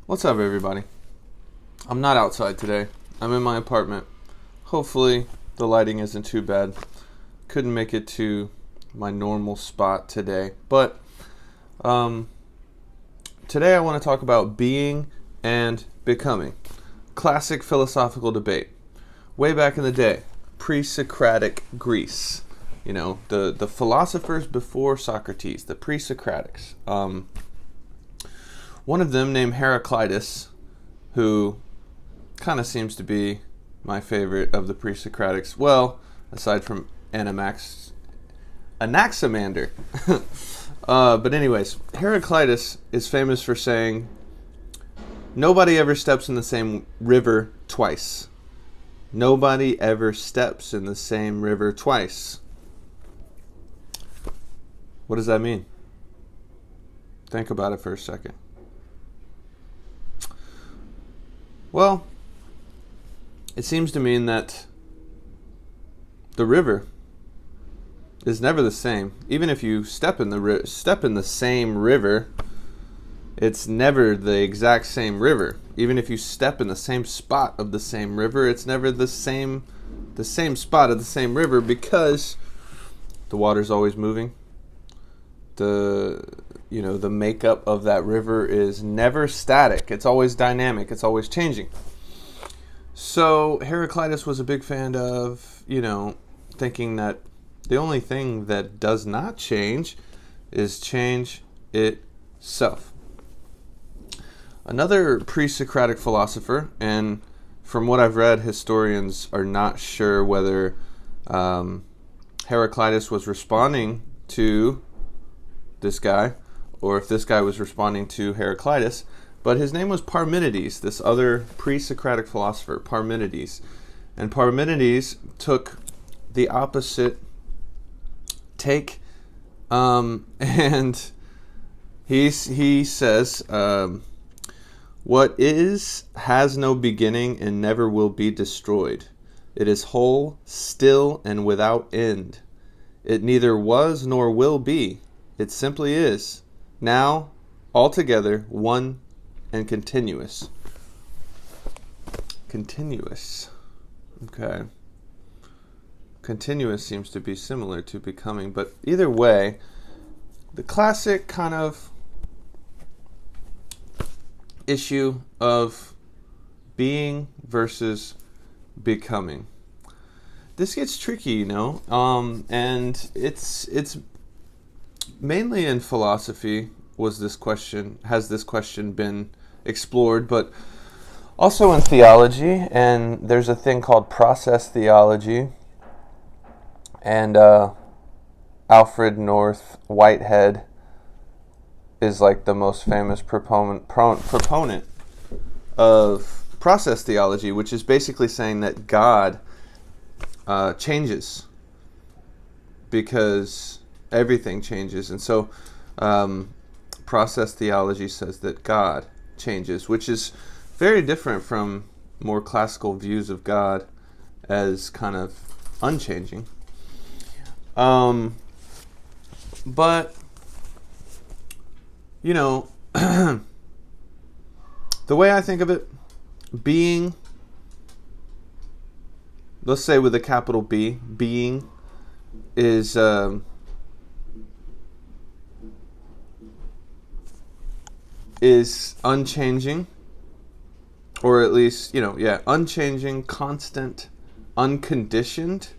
What's up, everybody? I'm not outside today. I'm in my apartment. Hopefully, the lighting isn't too bad. Couldn't make it to my normal spot today. But today I want to talk about being and becoming. Classic philosophical debate. Way back in the day, pre-Socratic Greece. You know, the philosophers before Socrates, the pre-Socratics. One of them, named Heraclitus, who kind of seems to be my favorite of the pre-Socratics. Well, aside from Anaximander. But anyways, Heraclitus is famous for saying, nobody ever steps in the same river twice. Nobody ever steps in the same river twice. What does that mean? Think about it for a second. Well, it seems to mean that the river is never the same. Even if you step in the same river, it's never the exact same river. Even if you step in the same spot of the same river, it's never the same spot of the same river, because the water's always moving. The makeup of that river is never static. It's always dynamic. It's always changing. So Heraclitus was a big fan of, thinking that the only thing that does not change is change itself. Another pre-Socratic philosopher, and from what I've read, historians are not sure whether Heraclitus was responding to this guy, or if this guy was responding to Heraclitus, but his name was Parmenides, this other pre-Socratic philosopher, Parmenides. And Parmenides took the opposite take, and he says, what is has no beginning and never will be destroyed. It is whole, still, and without end. It neither was nor will be. It simply is, now, altogether, one and continuous. Continuous. Okay. Continuous seems to be similar to becoming, but either way, the classic kind of issue of being versus becoming. This gets tricky, and it's mainly in philosophy has this question been explored, but also in theology, and there's a thing called process theology, and Alfred North Whitehead is like the most famous proponent of process theology, which is basically saying that God changes because everything changes. And so process theology says that God changes, which is very different from more classical views of God as kind of unchanging. But, the way I think of it, being, let's say with a capital B, being is unchanging, or at least, unchanging, constant, unconditioned.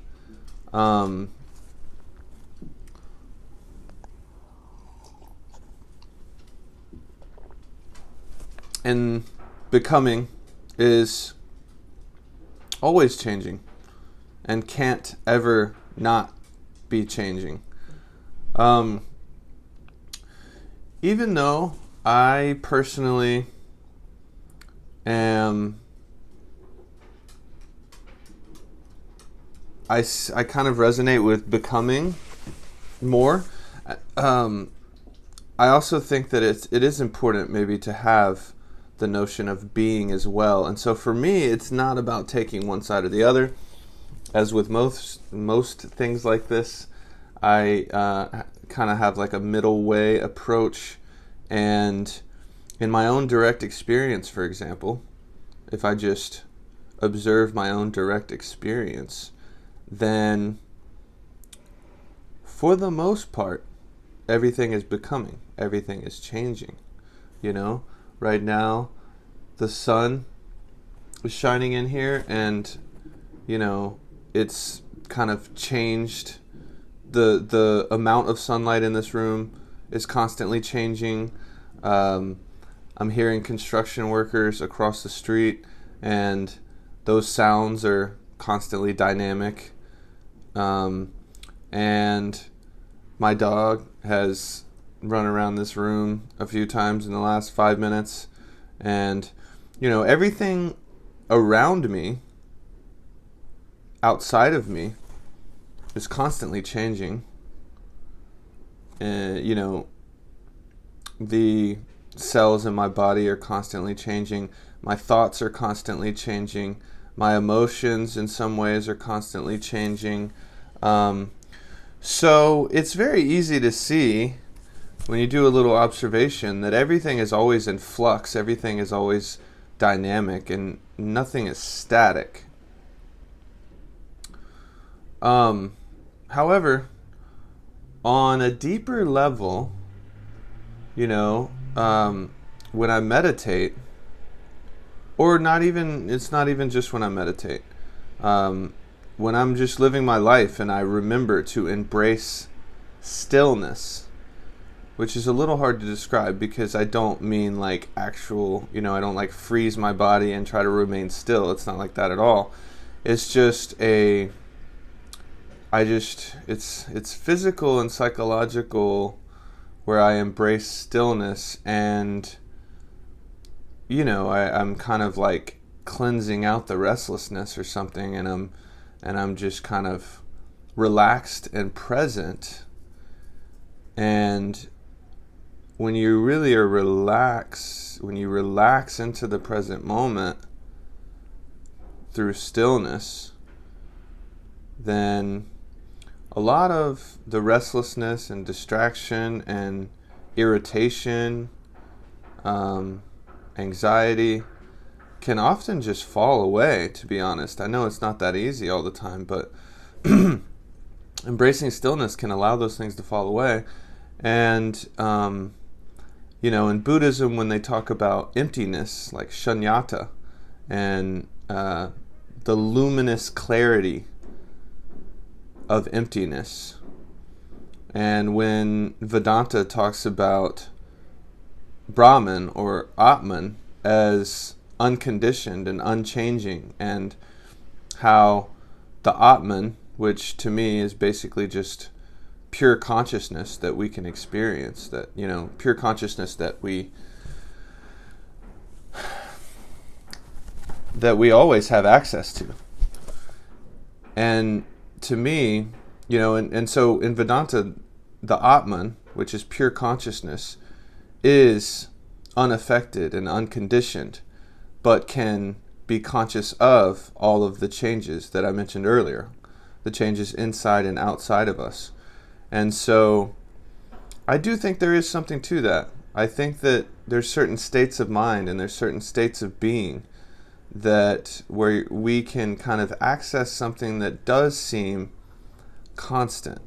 And becoming is always changing and can't ever not be changing. Even though I personally am, I kind of resonate with becoming more. I also think that it is important maybe to have the notion of being as well. And so for me, it's not about taking one side or the other. As with most things like this, I kind of have like a middle way approach, and in my own direct experience, for example, if I just observe my own direct experience, then for the most part, everything is becoming, everything is changing. Right now, the sun is shining in here, and it's kind of changed. The amount of sunlight in this room is constantly changing. I'm hearing construction workers across the street, and those sounds are constantly dynamic. And my dog has run around this room a few times in the last 5 minutes, and everything around me, outside of me, is constantly changing. The cells in my body are constantly changing. My thoughts are constantly changing. My emotions in some ways are constantly changing. So it's very easy to see, when you do a little observation, that everything is always in flux, everything is always dynamic, and nothing is static. However, on a deeper level, when I meditate, or it's not even just when I meditate, when I'm just living my life and I remember to embrace stillness, which is a little hard to describe because I don't mean like actual, I don't like freeze my body and try to remain still. It's not like that at all. It's just it's physical and psychological, where I embrace stillness, and I'm kind of like cleansing out the restlessness or something, and I'm just kind of relaxed and present. And when you really are relaxed, when you relax into the present moment through stillness, then a lot of the restlessness and distraction and irritation, anxiety, can often just fall away, to be honest. I know it's not that easy all the time, but embracing stillness can allow those things to fall away. And, in Buddhism, when they talk about emptiness, like shunyata, and the luminous clarity of emptiness, and when Vedanta talks about Brahman or Atman as unconditioned and unchanging, and how the Atman, which to me is basically just pure consciousness that we can experience, that pure consciousness that we always have access to. And to me, and so in Vedanta, the Atman, which is pure consciousness, is unaffected and unconditioned, but can be conscious of all of the changes that I mentioned earlier, the changes inside and outside of us. And so I do think there is something to that. I think that there's certain states of mind and there's certain states of being that where we can kind of access something that does seem constant,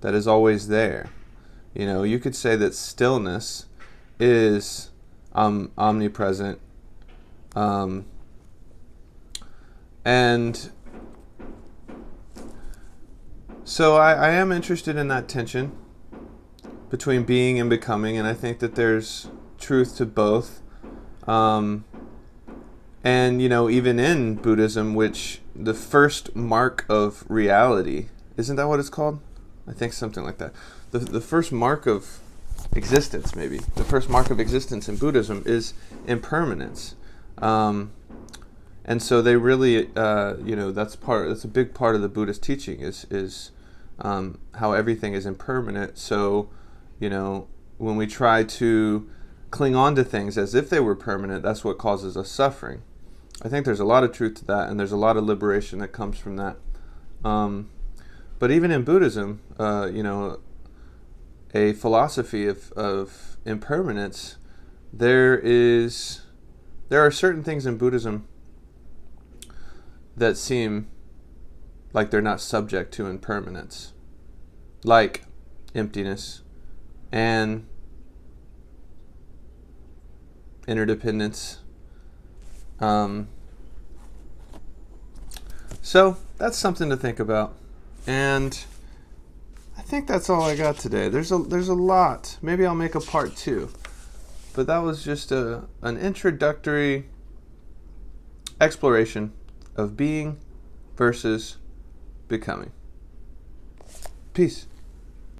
that is always there. You could say that stillness is omnipresent, and so I am interested in that tension between being and becoming, and I think that there's truth to both. And, even in Buddhism, which the first mark of reality, isn't that what it's called? I think something like that. The first mark of existence, maybe. The first mark of existence in Buddhism is impermanence. And so they really, that's a big part of the Buddhist teaching is how everything is impermanent. So, when we try to cling on to things as if they were permanent, that's what causes us suffering. I think there's a lot of truth to that, and there's a lot of liberation that comes from that. But even in Buddhism, a philosophy of impermanence there are certain things in Buddhism that seem like they're not subject to impermanence, like emptiness and interdependence. So that's something to think about. And I think that's all I got today. There's a lot. Maybe I'll make a part 2. But that was just an introductory exploration of being versus becoming. Peace.